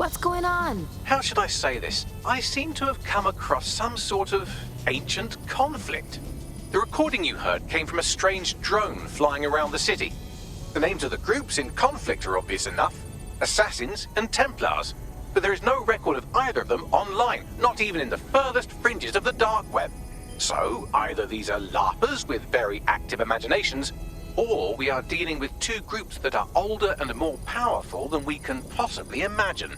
What's going on? How should I say this? I seem to have come across some sort of ancient conflict. The recording you heard came from a strange drone flying around the city. The names of the groups in conflict are obvious enough. Assassins and Templars. But there is no record of either of them online, not even in the furthest fringes of the dark web. So, either these are LARPers with very active imaginations, or we are dealing with two groups that are older and more powerful than we can possibly imagine.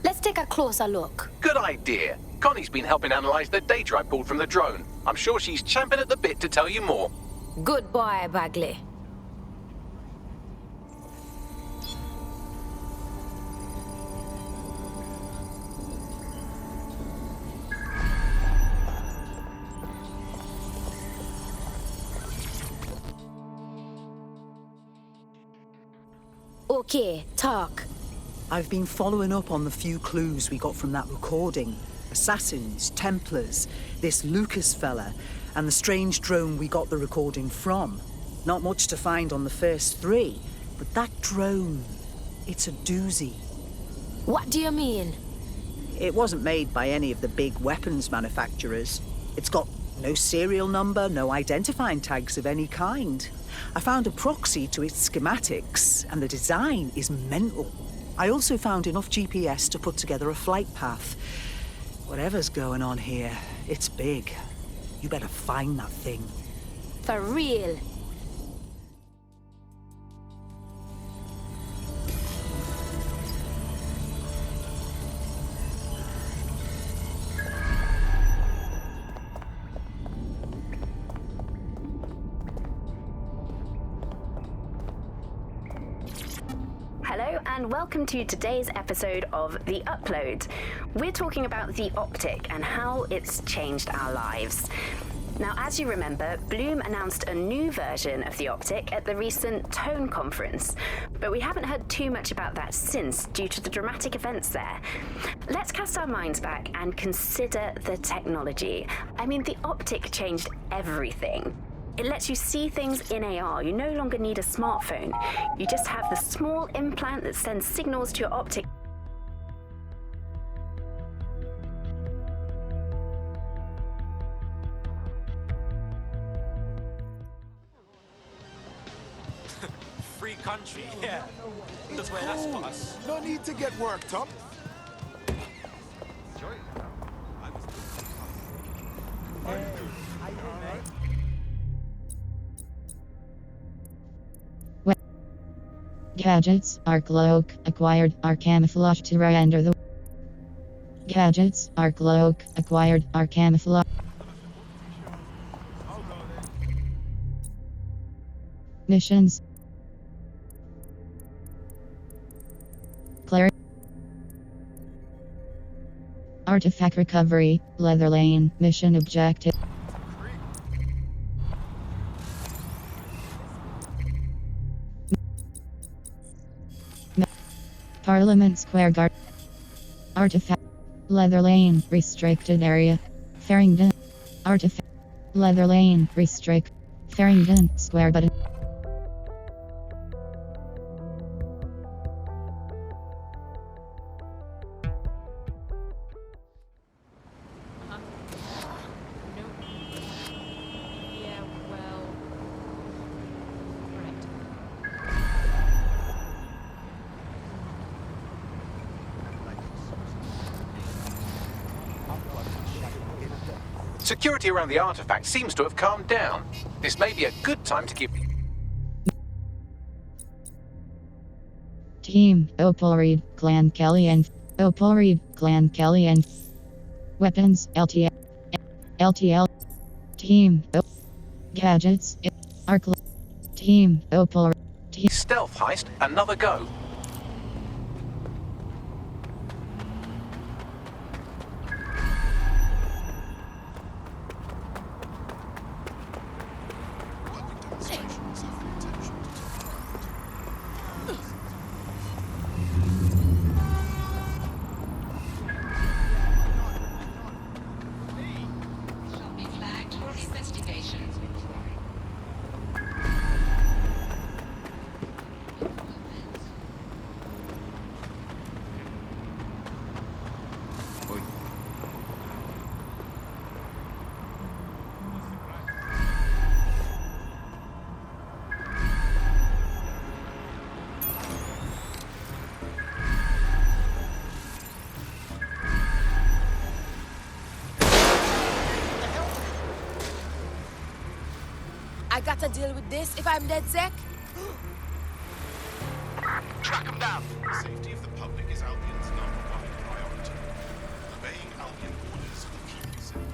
Let's take a closer look. Good idea. Connie's been helping analyze the data I pulled from the drone. I'm sure she's champing at the bit to tell you more. Good boy, Bagley. Okay, talk. I've been following up on the few clues we got from that recording. Assassins, Templars, this Lucas fella, and the strange drone we got the recording from. Not much to find on the first three, but that drone, it's a doozy. What do you mean? It wasn't made by any of the big weapons manufacturers. It's got no serial number, no identifying tags of any kind. I found a proxy to its schematics, and the design is mental. I also found enough GPS to put together a flight path. Whatever's going on here, it's big. You better find that thing. For real? Hello and welcome to today's episode of The Upload. We're talking about the optic and how it's changed our lives. Now, as you remember, Bloom announced a new version of the optic at the recent Tone conference, but we haven't heard too much about that since due to the dramatic events there. Let's cast our minds back and consider the technology. I mean, the optic changed everything. It lets you see things in AR. You no longer need a smartphone. You just have the small implant that sends signals to your optic. Free country, yeah. That's where that's for us. No need to get worked up. Gadgets, our cloak, acquired our camouflage to render the Gadgets, our cloak, acquired our camouflage. Missions. Clarity. Artifact recovery, Leather Lane, mission objective. Parliament Square Guard. Artifact. Leather Lane, restricted area. Farringdon. Artifact. Leather Lane, restrict. Farringdon, square button. Security around the artifact seems to have calmed down. This may be a good time to give... Team, Opalreed, Clan Kelly and... Opalreed, Clan Kelly and... Weapons, LTL. Team, Gadgets, Arc... Team, Opalreed... Stealth heist, another go. I gotta deal with this if I'm dead sick. Track them down. The safety of the public is Albion's number one priority. Obeying Albion orders will keep you safe.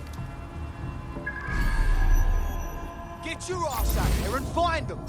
Get your ass out there and find them!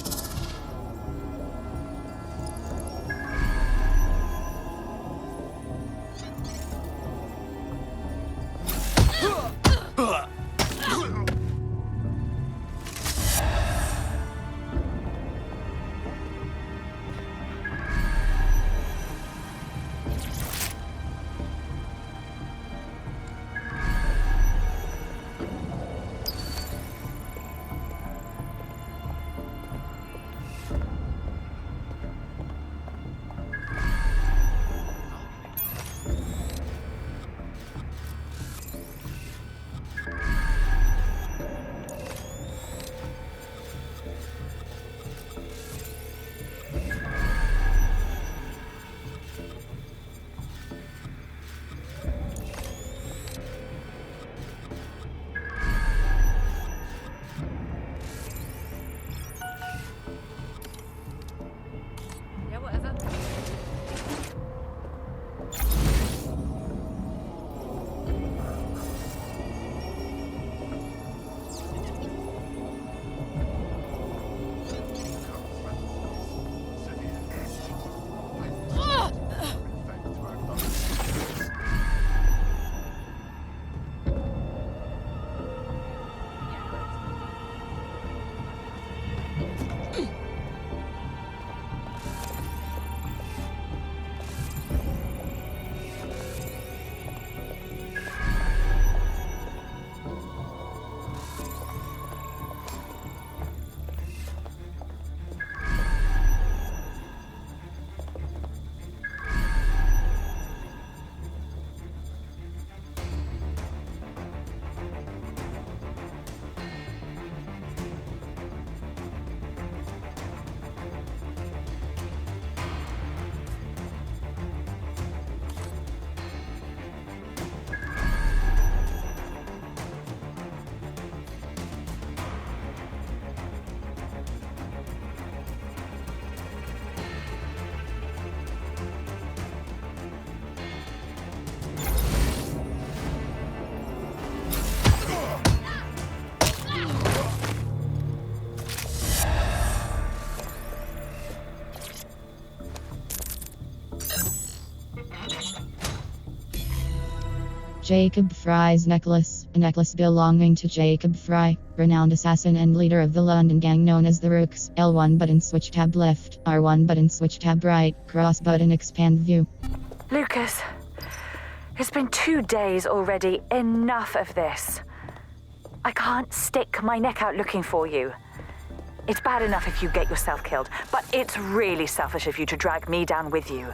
Jacob Fry's necklace, a necklace belonging to Jacob Fry, renowned assassin and leader of the London gang known as the Rooks. L1 button switch tab left, R1 button switch tab right, cross button expand view. Lucas, it's been 2 days already. Enough of this. I can't stick my neck out looking for you. It's bad enough if you get yourself killed, but it's really selfish of you to drag me down with you.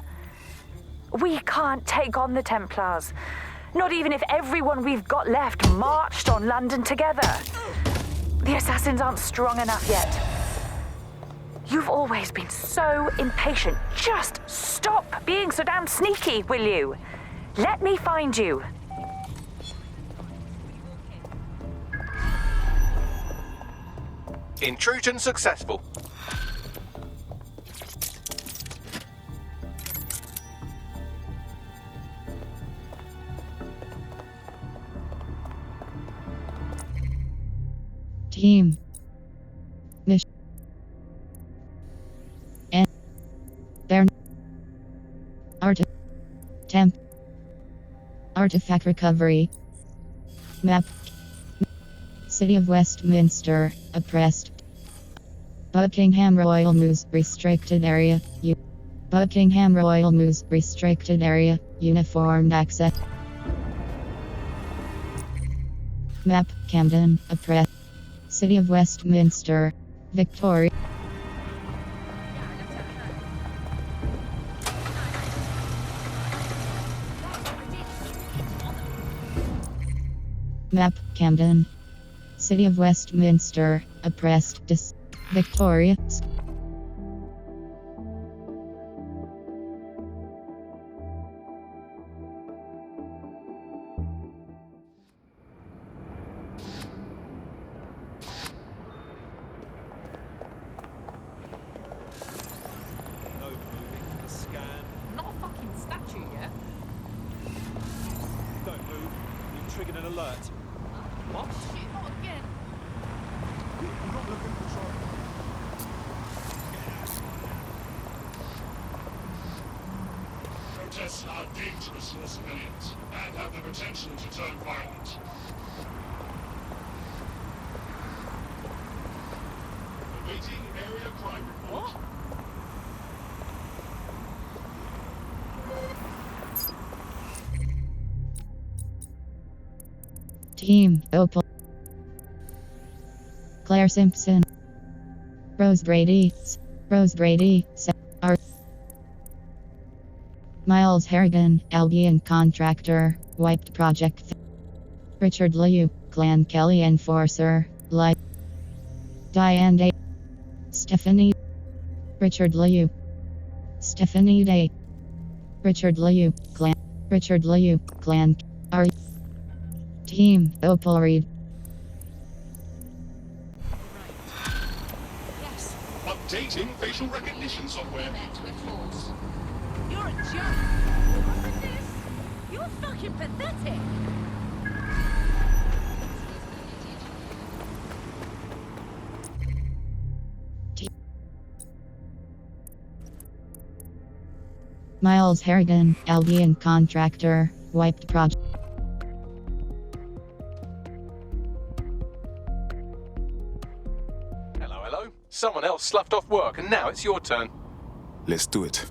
We can't take on the Templars. Not even if everyone we've got left marched on London together. The assassins aren't strong enough yet. You've always been so impatient. Just stop being so damn sneaky, will you? Let me find you. Intrusion successful. Team. Mission. And. There. Temp. Artifact recovery. Map. City of Westminster. Oppressed. Buckingham Royal Mews. Restricted area. Buckingham Royal Mews. Restricted area. Uniformed access. Map. Camden. Oppressed. City of Westminster. Victoria. Map. Camden. City of Westminster. Oppressed. Victoria. alert. What? Protests are dangerous for civilians and have the potential to turn violent. Awaiting area crime report. Team Opal. Claire Simpson. Rose Brady. R. Miles Harrigan, Albion contractor, wiped project. Richard Liu, Clan Kelly enforcer, light. Diane Day. Stephanie. Richard Liu. Stephanie Day. Richard Liu, Clan. R. Team Opal Reed. Yes. Updating facial recognition software. You're a joke. Look at this. You're fucking pathetic. Miles Harrigan, Albion contractor, wiped project. Hello. Someone else sloughed off work, and now it's your turn. Let's do it.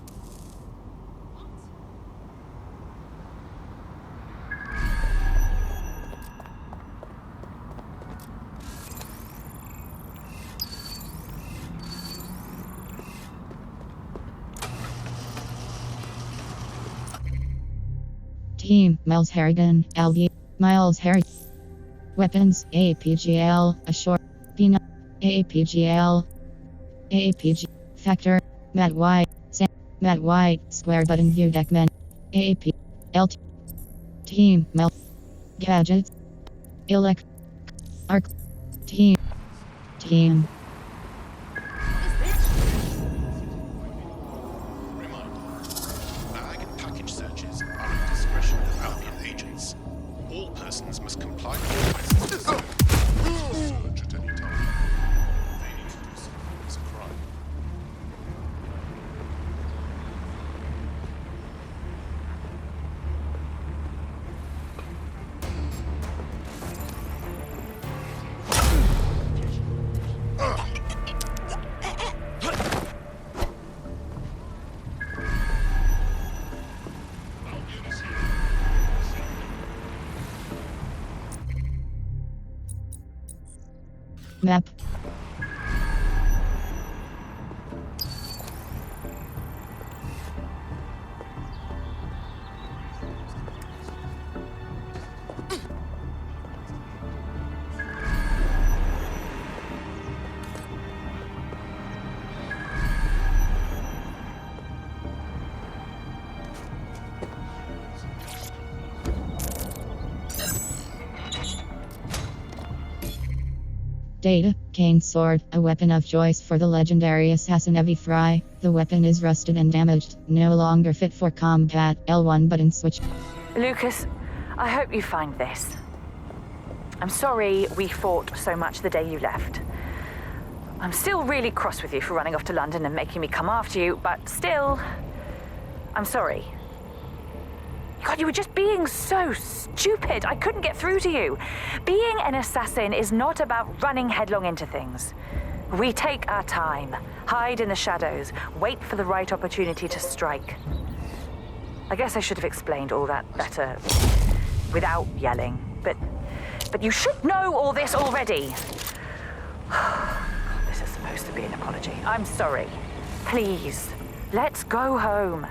Team Miles Harrigan, Albion. Miles Harrigan. Weapons APGL, a short. Peanut. APGL. APG. Factor. Matt White. Matt White. Square button view deck men. AP. LT. Team Mel. Gadgets. Elect. Arc. Team. Reminder. Bag and package searches are at the discretion of Albion agents. All persons must comply with requests. Search at any time. Failing to do so is a crime. Map. Data, cane sword, a weapon of choice for the legendary assassin Evie Fry. The weapon is rusted and damaged, no longer fit for combat. L1 button switch. Lucas, I hope you find this. I'm sorry we fought so much the day you left. I'm still really cross with you for running off to London and making me come after you, but still, I'm sorry. God, you were just being so stupid. I couldn't get through to you. Being an assassin is not about running headlong into things. We take our time, hide in the shadows, wait for the right opportunity to strike. I guess I should have explained all that better without yelling, but you should know all this already. God, this is supposed to be an apology. I'm sorry. Please, let's go home.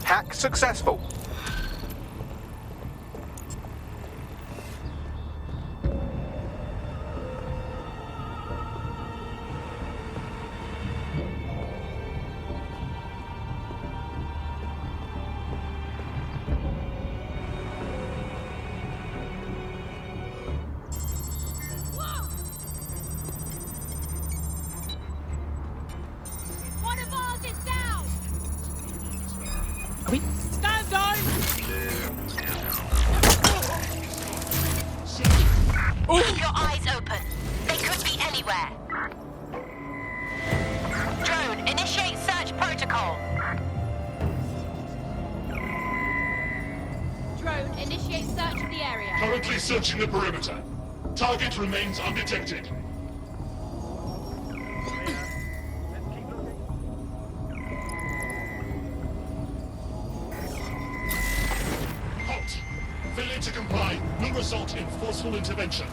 Hack successful. One of ours is down! Keep your eyes open. They could be anywhere. Drone, initiate search protocol. Drone, initiate search of the area. Currently searching the perimeter. Target remains undetected. Halt! Failure to comply will result in forceful intervention.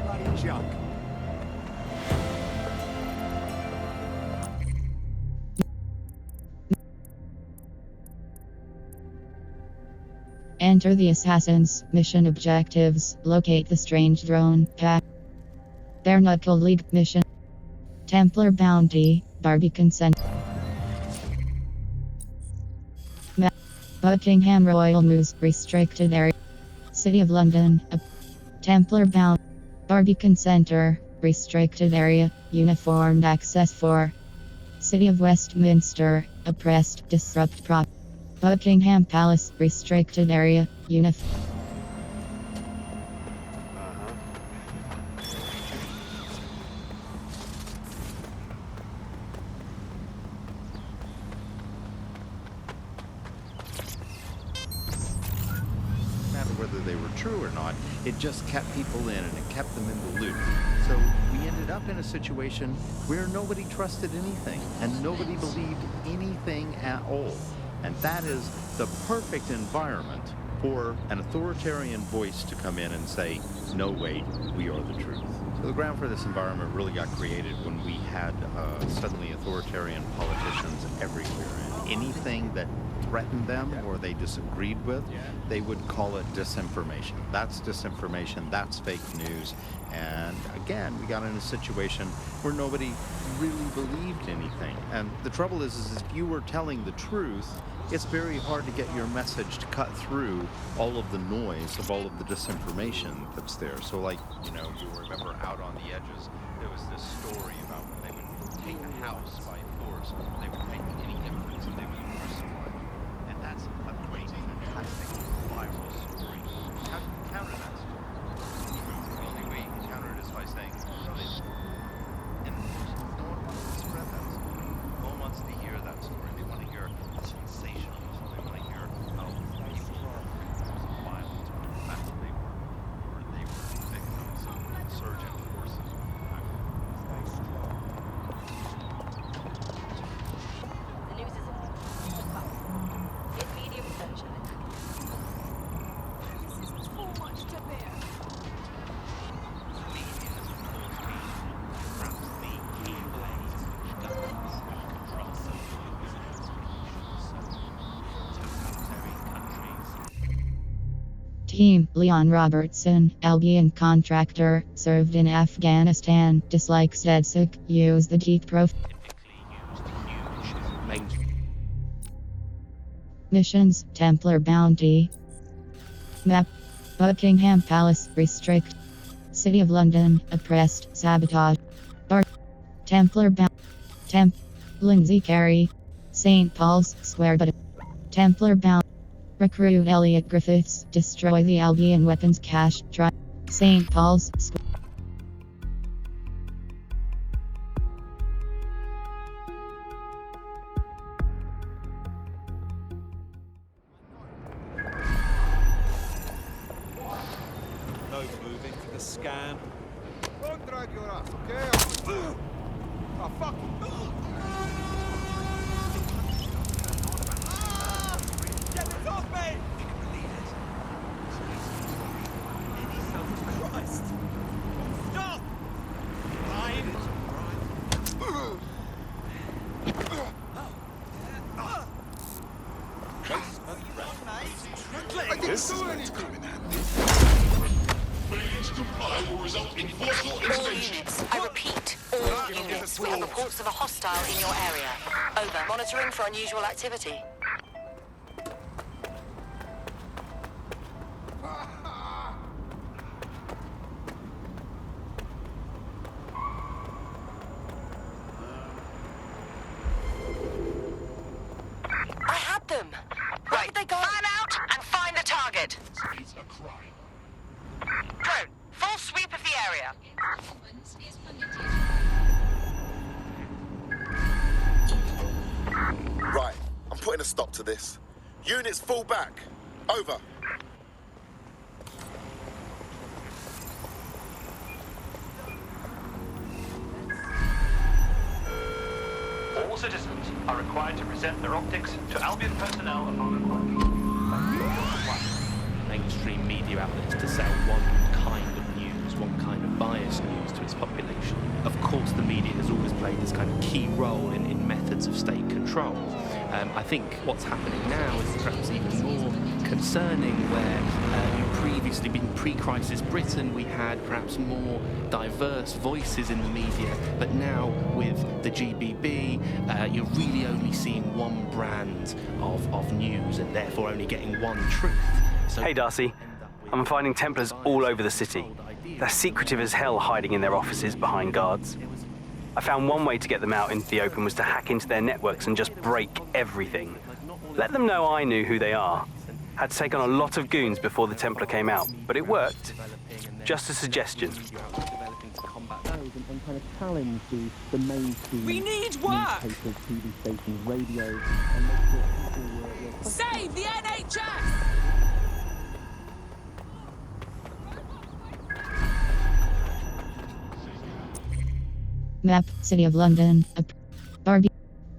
Bloody junk. Enter the Assassins. Mission objectives. Locate the strange drone. Pack. Bare Knuckle League mission. Templar Bounty. Barbican Center. Buckingham Royal Mews. Restricted area. City of London. Templar Bounty. Barbican Center. Restricted area. Uniformed access for. City of Westminster. Oppressed. Disrupt prop. Buckingham Palace, restricted area, matter whether they were true or not, it just kept people in and it kept them in the loop. So we ended up in a situation where nobody trusted anything and nobody believed anything at all. And that is the perfect environment for an authoritarian voice to come in and say, no, wait, we are the truth. So the ground for this environment really got created when we had suddenly authoritarian politicians everywhere. And anything that threatened them or they disagreed with, they would call it disinformation. That's disinformation, that's fake news. And again, we got in a situation where nobody really believed anything. And the trouble is if you were telling the truth, it's very hard to get your message to cut through all of the noise of all of the disinformation that's there. So like, you know, you remember Out on the Edges, there was this story about when they would take a house by force, they would take any immigrants and they would crucify them. And that's a great, fantastic, viral story. How do you counter that story? The only way you can counter it is by saying, no, they didn't. And no one wants to spread that story. No one wants to hear that story. They want to hear sensationalism. They want to hear how people were violent or the fact that they were victims of insurgent forces. The news is in medium sunshine. This is too much to bear. Team Leon Robertson, Albion contractor, served in Afghanistan, dislikes DedSec, use the deep prof. Missions, Templar Bounty. Map, Buckingham Palace, restrict. City of London, oppressed, sabotage. Bar, Templar Bounty. Lindsay Carey. St. Paul's Square, but Templar Bounty. Recruit Elliot Griffiths, destroy the Albion weapons cache, try St. Paul's Square. No moving for the scan. Don't drag your ass, okay? Oh, fuck. Get this off me! Christ! Stop! Fine. This is where it's coming in. Failure to comply will result in forceful All intervention. units, I repeat, all units. We have reports of a hostile in your area. Over. Monitoring for unusual activity. I had them! Right, fan out and find the target. It's a crime. Drone, full sweep of the area. Right, I'm putting a stop to this. Units fall back. Over. All citizens are required to present their optics to Albion personnel upon request. Mainstream media outlets to sell one kind of news, one kind of biased news to its population. Of course, the media has always played this kind of key role in methods of state control. I think what's happening now is perhaps even more concerning, where previously, in pre-crisis Britain, we had perhaps more diverse voices in the media, but now with the GBB, you're really only seeing one brand of news, and therefore only getting one truth. So hey Darcy, I'm finding Templars all over the city. They're secretive as hell, hiding in their offices behind guards. I found one way to get them out into the open was to hack into their networks and just break everything. Let them know I knew who they are. Had to take on a lot of goons before the Templar came out, but it worked. Just a suggestion. We need work! Save the NHS! Map, City of London, Barbie,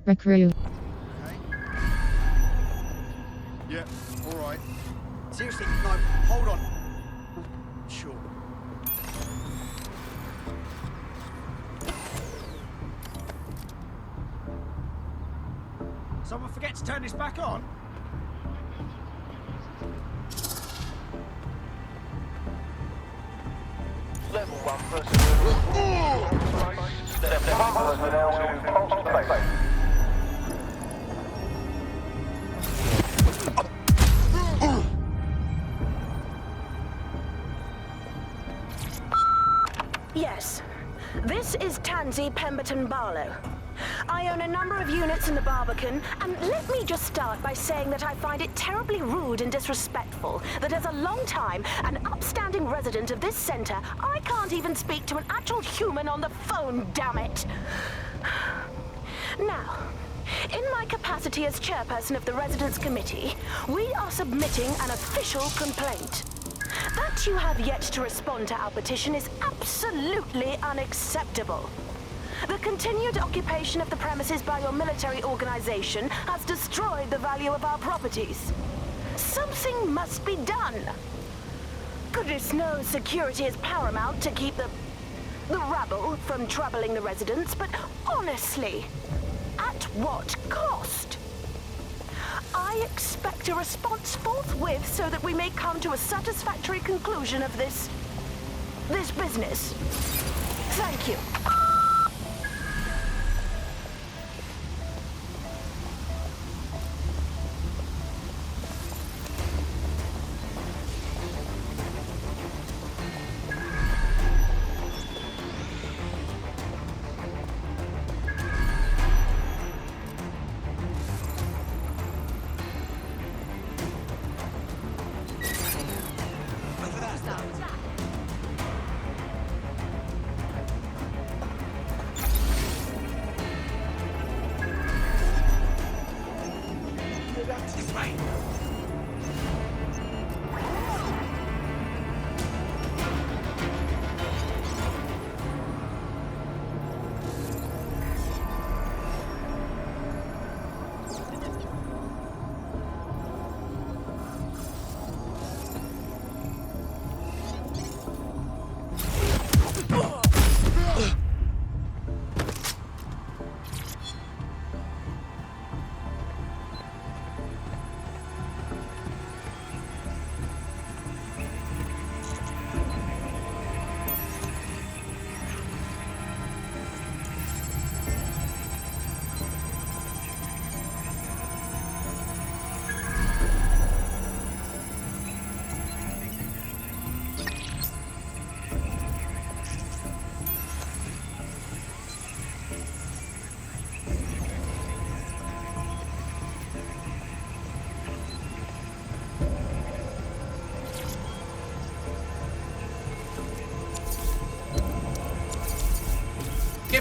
Recruit. Yeah, alright. Seriously, no, hold on. Sure. Someone forget to turn this back on? Level 1 personnel. Level 1 personnel to space. Yes. This is Tansy Pemberton Barlow. I own a number of units in the Barbican, and let me just start by saying that I find it terribly rude and disrespectful that as a long-time and upstanding resident of this center, I can't even speak to an actual human on the phone, damn it! Now, in my capacity as chairperson of the Residents' Committee, we are submitting an official complaint. That you have yet to respond to our petition is absolutely unacceptable. The continued occupation of the premises by your military organization has destroyed the value of our properties. Something must be done. Goodness knows security is paramount to keep the rabble from troubling the residents, but honestly, at what cost? I expect a response forthwith so that we may come to a satisfactory conclusion of this business. Thank you.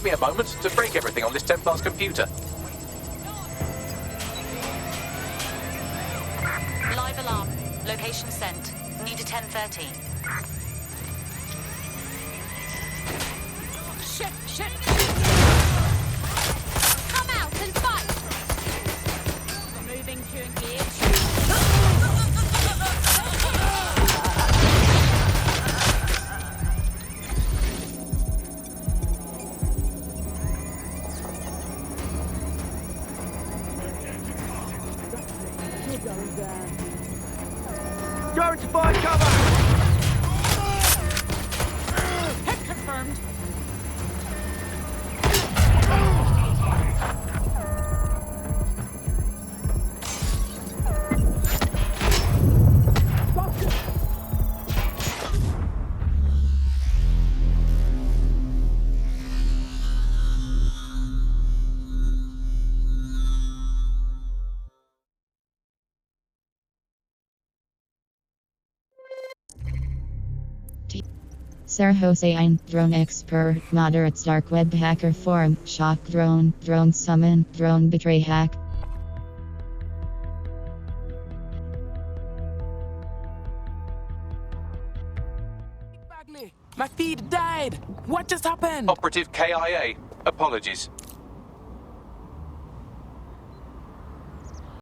give me a moment to break everything on this Templar's computer. Live alarm. Location sent. Need a 1013. Shit! Come out and fight! Moving to engage. Guard to find cover! Hit confirmed. Sir Hossein, drone expert, moderates dark web hacker forum, shock drone, drone summon, drone betray hack. My feed died! What just happened? Operative KIA. Apologies.